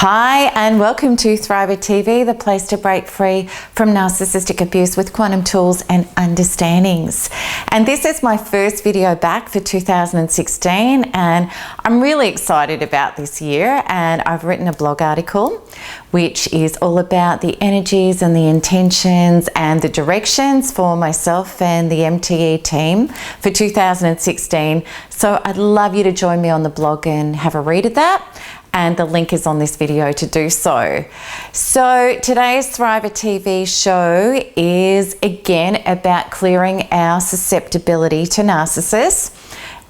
Hi and welcome to ThriverTV, the place to break free from narcissistic abuse with quantum tools and understandings. And this is my first video back for 2016 and I'm really excited about this year, and I've written a blog article which is all about the energies and the intentions and the directions for myself and the MTE team for 2016. So I'd love you to join me on the blog and have a read of that. And the link is on this video to do so. So today's ThriverTV show is again about clearing our susceptibility to narcissists.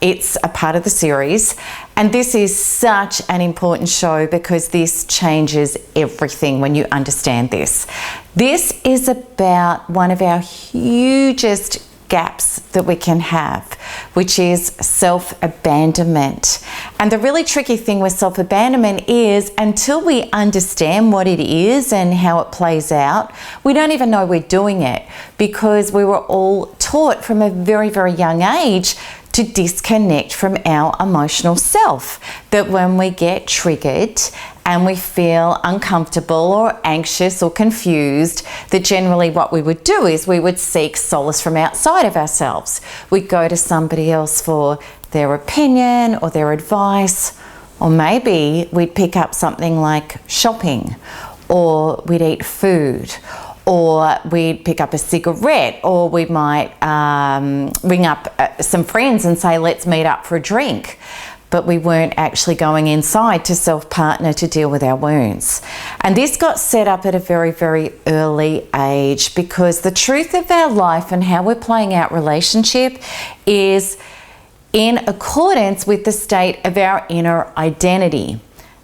It's a part of the series, and this is such an important show because this changes everything when you understand this. This is about one of our hugest gaps that we can have, which is self-abandonment. And the really tricky thing with self-abandonment is until we understand what it is and how it plays out, we don't even know we're doing it because we were all taught from a very, very young age to disconnect from our emotional self. That when we get triggered and we feel uncomfortable or anxious or confused, that generally what we would do is we would seek solace from outside of ourselves. We'd go to somebody else for their opinion or their advice, or maybe we'd pick up something like shopping, or we'd eat food, or we'd pick up a cigarette, or we might ring up some friends and say, let's meet up for a drink. But we weren't actually going inside to self-partner to deal with our wounds. And this got set up at a very, very early age because the truth of our life and how we're playing out relationship is in accordance with the state of our inner identity.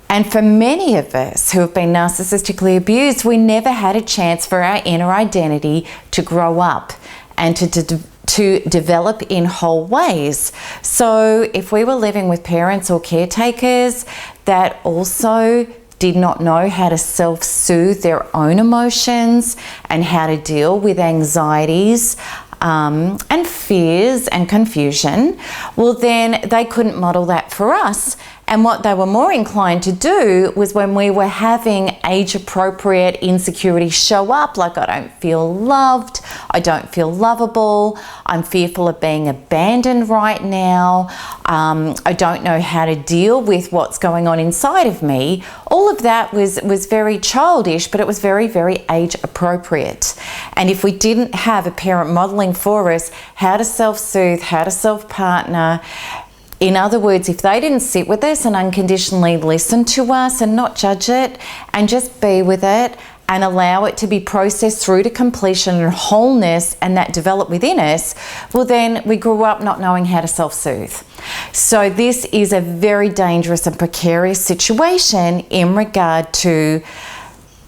And for many of us who have been narcissistically abused, we never had a chance for our inner identity to grow up and to develop in whole ways. So if we were living with parents or caretakers that also did not know how to self-soothe their own emotions and how to deal with anxieties and fears and confusion, well then they couldn't model that for us. And what they were more inclined to do was when we were having age-appropriate insecurities show up, like I don't feel loved, I don't feel lovable, I'm fearful of being abandoned right now, I don't know how to deal with what's going on inside of me. All of that was very childish, but it was very, very age-appropriate. And if we didn't have a parent modeling for us how to self-soothe, how to self-partner, in other words, if they didn't sit with us and unconditionally listen to us and not judge it and just be with it and allow it to be processed through to completion and wholeness and that develop within us, well then we grew up not knowing how to self-soothe. So this is a very dangerous and precarious situation in regard to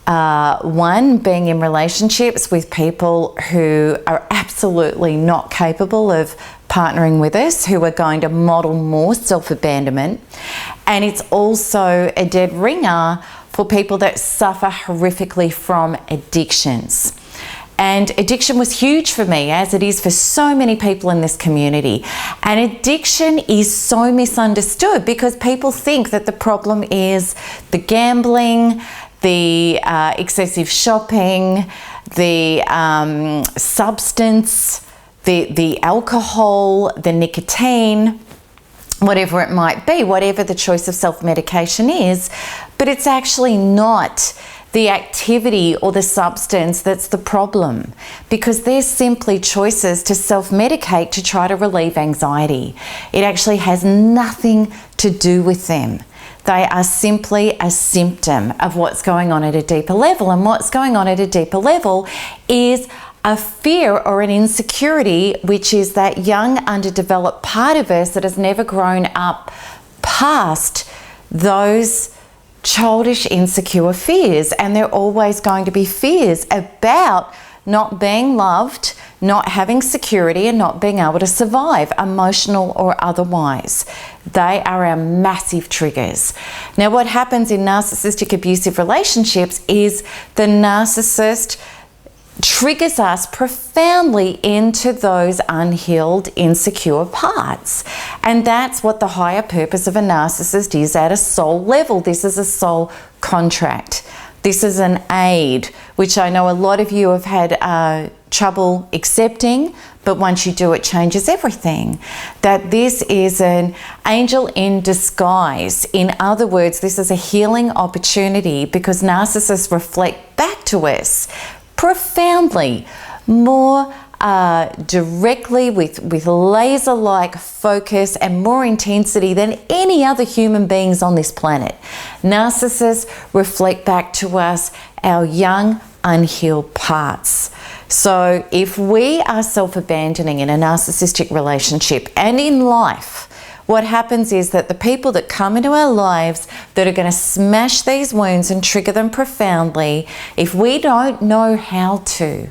one, being in relationships with people who are absolutely not capable of partnering with us, who are going to model more self-abandonment. And it's also a dead ringer for people that suffer horrifically from addictions. And addiction was huge for me, as it is for so many people in this community. And addiction is so misunderstood because people think that the problem is the gambling, the excessive shopping, the substance, the alcohol, the nicotine, whatever it might be, whatever the choice of self-medication is, but it's actually not the activity or the substance that's the problem, because they're simply choices to self-medicate to try to relieve anxiety. It actually has nothing to do with them. They are simply a symptom of what's going on at a deeper level, and what's going on at a deeper level is a fear or an insecurity, which is that young underdeveloped part of us that has never grown up past those childish insecure fears. And they're always going to be fears about not being loved, not having security, and not being able to survive, emotional or otherwise. They are our massive triggers. Now, what happens in narcissistic abusive relationships is the narcissist triggers us profoundly into those unhealed, insecure parts. And that's what the higher purpose of a narcissist is at a soul level. This is a soul contract. This is an aid, which I know a lot of you have had trouble accepting, but once you do, it changes everything. That this is an angel in disguise. In other words, this is a healing opportunity because narcissists reflect back to us profoundly, more directly, with laser-like focus and more intensity than any other human beings on this planet. Narcissists reflect back to us our young, unhealed parts. So if we are self-abandoning in a narcissistic relationship and in life, what happens is that the people that come into our lives that are going to smash these wounds and trigger them profoundly, if we don't know how to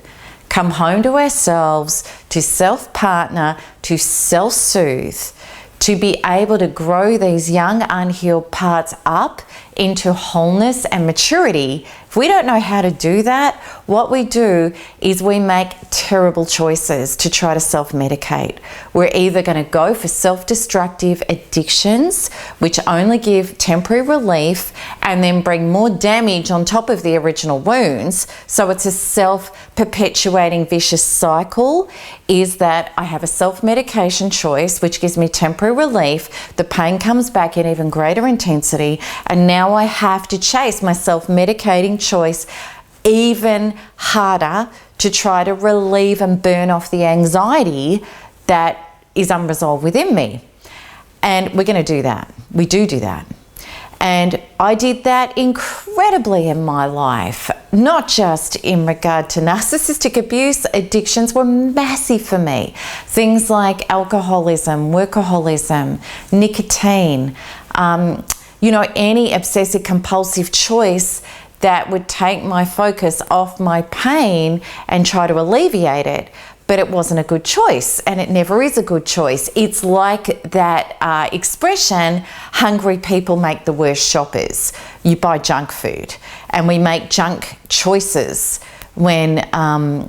come home to ourselves, to self-partner, to self-soothe, to be able to grow these young unhealed parts up into wholeness and maturity, if we don't know how to do that, what we do is we make terrible choices to try to self-medicate. We're either going to go for self-destructive addictions, which only give temporary relief and then bring more damage on top of the original wounds. So it's a self-perpetuating vicious cycle, is that I have a self-medication choice, which gives me temporary relief. The pain comes back in even greater intensity, and now I have to chase my self-medicating choice even harder to try to relieve and burn off the anxiety that is unresolved within me. And we're going to do that. We do that. And I did that incredibly in my life, not just in regard to narcissistic abuse. Addictions were massive for me. Things like alcoholism, workaholism, nicotine, any obsessive compulsive choice that would take my focus off my pain and try to alleviate it. But it wasn't a good choice, and it never is a good choice. It's like that expression, hungry people make the worst shoppers. You buy junk food, and we make junk choices when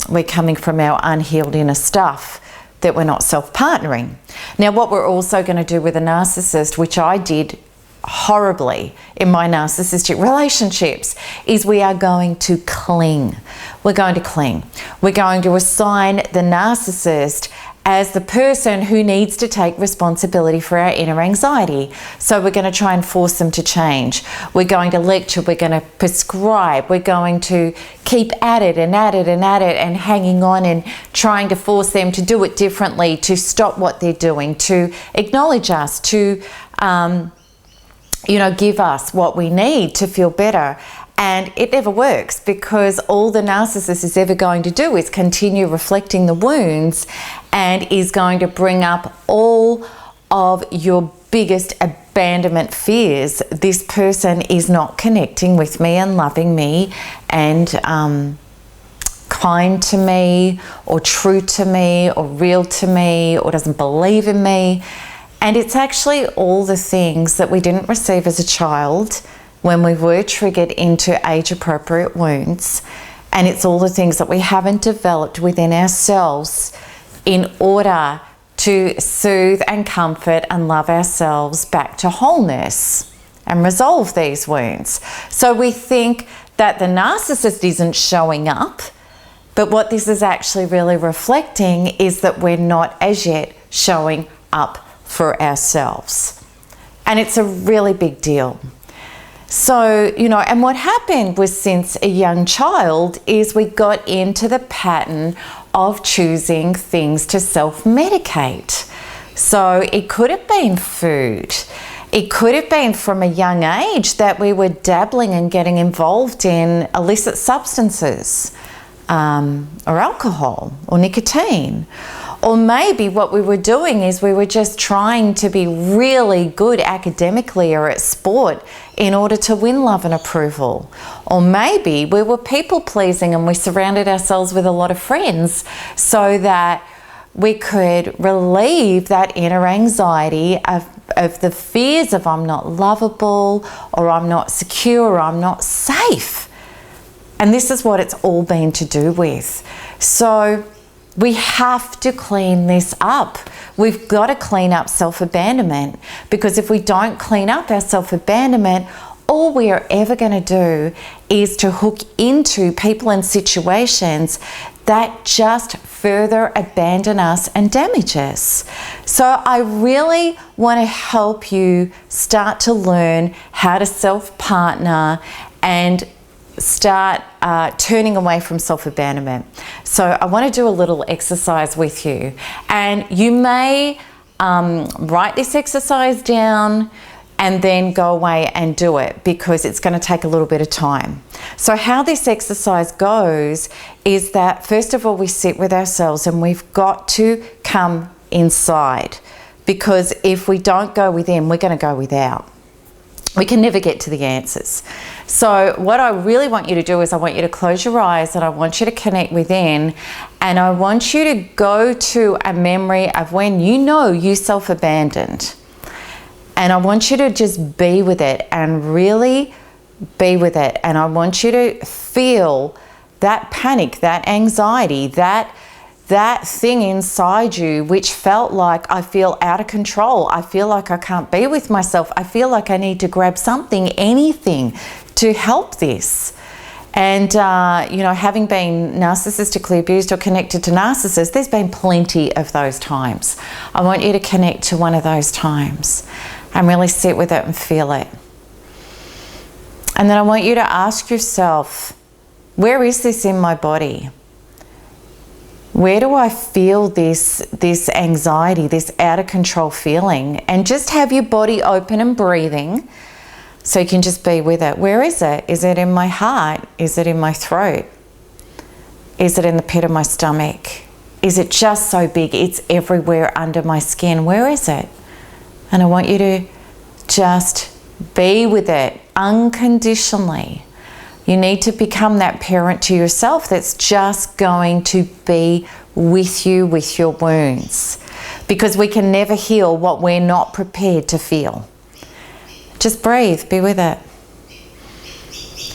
we're coming from our unhealed inner stuff, that we're not self-partnering. Now, what we're also going to do with a narcissist, which I did horribly in my narcissistic relationships, is we are going to cling. We're going to cling. We're going to assign the narcissist as the person who needs to take responsibility for our inner anxiety. So we're going to try and force them to change. We're going to lecture. We're going to prescribe. We're going to keep at it and at it and at it and hanging on and trying to force them to do it differently, to stop what they're doing, to acknowledge us, to give us what we need to feel better. And it never works, because all the narcissist is ever going to do is continue reflecting the wounds and is going to bring up all of your biggest abandonment fears. This person is not connecting with me and loving me and kind to me or true to me or real to me or doesn't believe in me. And it's actually all the things that we didn't receive as a child when we were triggered into age-appropriate wounds. And it's all the things that we haven't developed within ourselves in order to soothe and comfort and love ourselves back to wholeness and resolve these wounds. So we think that the narcissist isn't showing up, but what this is actually really reflecting is that we're not as yet showing up for ourselves. And it's a really big deal. So, and what happened was, since a young child, is we got into the pattern of choosing things to self-medicate. So it could have been food. It could have been from a young age that we were dabbling and getting involved in illicit substances, or alcohol or nicotine. Or maybe what we were doing is we were just trying to be really good academically or at sport in order to win love and approval. Or maybe we were people pleasing and we surrounded ourselves with a lot of friends so that we could relieve that inner anxiety of the fears of I'm not lovable, or I'm not secure, or I'm not safe. And this is what it's all been to do with. So we have to clean this up. We've got to clean up self-abandonment, because if we don't clean up our self-abandonment, all we are ever going to do is to hook into people and situations that just further abandon us and damage us. So I really want to help you start to learn how to self-partner and start turning away from self-abandonment. So I want to do a little exercise with you, and you may write this exercise down and then go away and do it, because it's going to take a little bit of time. So how this exercise goes is that, first of all, we sit with ourselves, and we've got to come inside, because if we don't go within, we're going to go without. We can never get to the answers. So what I really want you to do is I want you to close your eyes, and I want you to connect within, and I want you to go to a memory of when you know you self-abandoned. And I want you to just be with it and really be with it. And I want you to feel that panic, that anxiety, that thing inside you which felt like, I feel out of control. I feel like I can't be with myself. I feel like I need to grab something, anything to help this. And, you know, having been narcissistically abused or connected to narcissists, there's been plenty of those times. I want you to connect to one of those times and really sit with it and feel it. And then I want you to ask yourself, where is this in my body? Where do I feel this anxiety, this out of control feeling? And just have your body open and breathing, so you can just be with it. Where is it? Is it in my heart? Is it in my throat? Is it in the pit of my stomach? Is it just so big it's everywhere under my skin? Where is it? And I want you to just be with it unconditionally. You need to become that parent to yourself that's just going to be with you with your wounds, because we can never heal what we're not prepared to feel. Just breathe, be with it.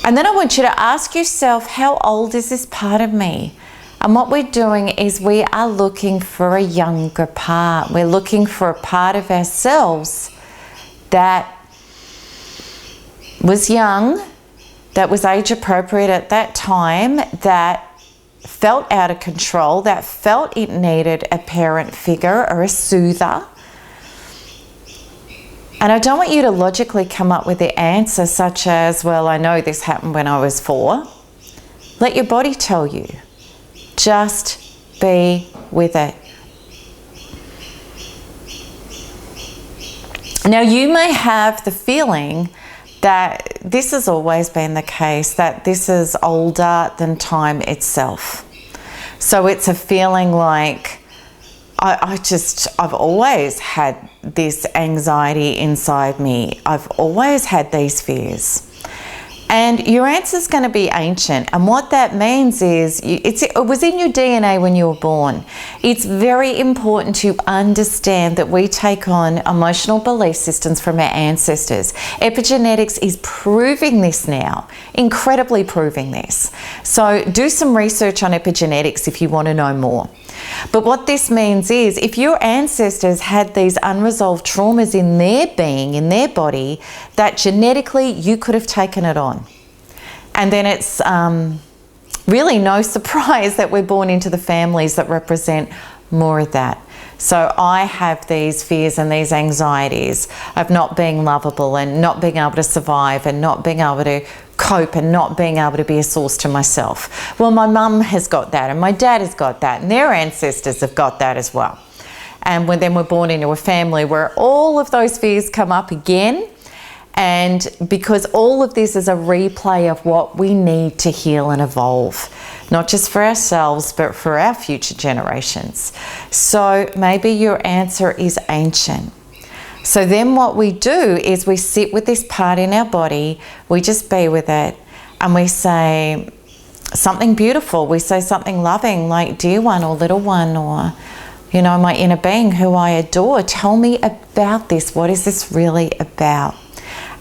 And then I want you to ask yourself, how old is this part of me? And what we're doing is we are looking for a younger part. We're looking for a part of ourselves that was young, that was age appropriate at that time, that felt out of control, that felt it needed a parent figure or a soother. And I don't want you to logically come up with the answer such as, well, I know this happened when I was 4. Let your body tell you. Just be with it. Now, you may have the feeling that this has always been the case, that this is older than time itself. So it's a feeling like, I've always had this anxiety inside me. I've always had these fears. And your answer is going to be ancient. And what that means is it was in your DNA when you were born. It's very important to understand that we take on emotional belief systems from our ancestors. Epigenetics is proving this now, incredibly proving this. So do some research on epigenetics if you want to know more. But what this means is, if your ancestors had these unresolved traumas in their being, in their body, that genetically you could have taken it on. And then it's really no surprise that we're born into the families that represent more of that. So I have these fears and these anxieties of not being lovable and not being able to survive and not being able to cope and not being able to be a source to myself. Well, my mum has got that and my dad has got that and their ancestors have got that as well. And then we're born into a family where all of those fears come up again, and because all of this is a replay of what we need to heal and evolve, not just for ourselves, but for our future generations. So maybe your answer is ancient. So then what we do is we sit with this part in our body, we just be with it, and we say something beautiful. We say something loving like, dear one or little one, or, you know, my inner being who I adore, tell me about this. What is this really about?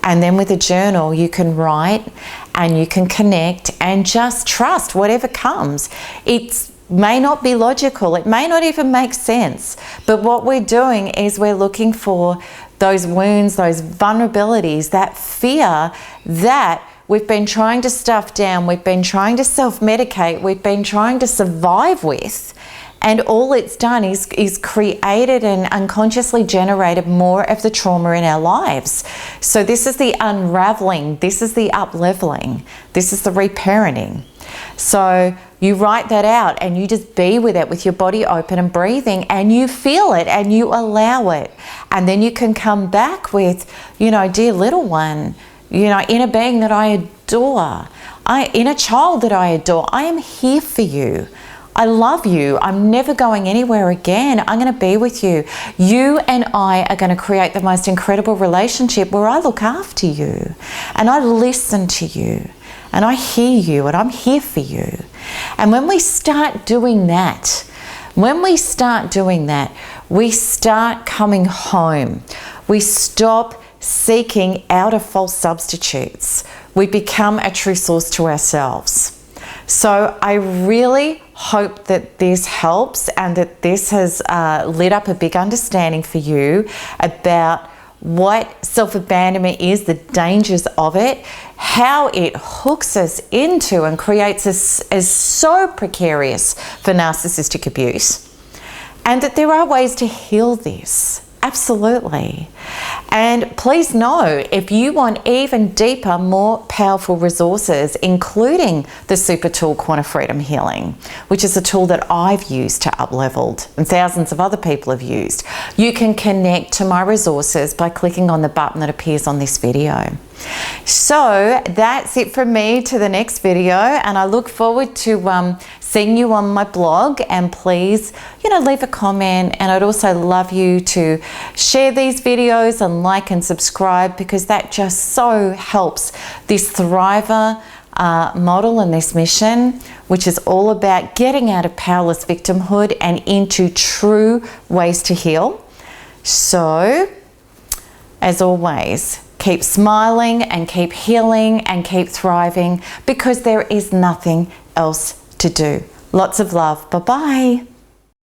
And then with a journal, you can write and you can connect and just trust whatever comes. It may not be logical, it may not even make sense, but what we're doing is we're looking for those wounds, those vulnerabilities, that fear that we've been trying to stuff down, we've been trying to self-medicate, we've been trying to survive with, and all it's done is created and unconsciously generated more of the trauma in our lives. So this is the unraveling, this is the up-leveling, this is the reparenting. So you write that out and you just be with it with your body open and breathing, and you feel it and you allow it. And then you can come back with, you know, dear little one, you know, inner being that I adore, inner child that I adore, I am here for you. I love you. I'm never going anywhere again. I'm going to be with you. You and I are going to create the most incredible relationship where I look after you and I listen to you and I hear you and I'm here for you. And when we start doing that, we start coming home. We stop seeking out of false substitutes. We become a true source to ourselves. So I really hope that this helps and that this has lit up a big understanding for you about what self-abandonment is, the dangers of it, how it hooks us into and creates us as so precarious for narcissistic abuse, and that there are ways to heal this. Absolutely. And please know, if you want even deeper, more powerful resources, including the super tool Quantum Freedom Healing, which is a tool that I've used to up-leveled and thousands of other people have used, you can connect to my resources by clicking on the button that appears on this video. So that's it from me to the next video, and I look forward to seeing you on my blog. And please, you know, leave a comment, and I'd also love you to share these videos and like and subscribe, because that just so helps this Thriver model and this mission, which is all about getting out of powerless victimhood and into true ways to heal. So, as always, keep smiling and keep healing and keep thriving, because there is nothing else to do. Lots of love. Bye-bye.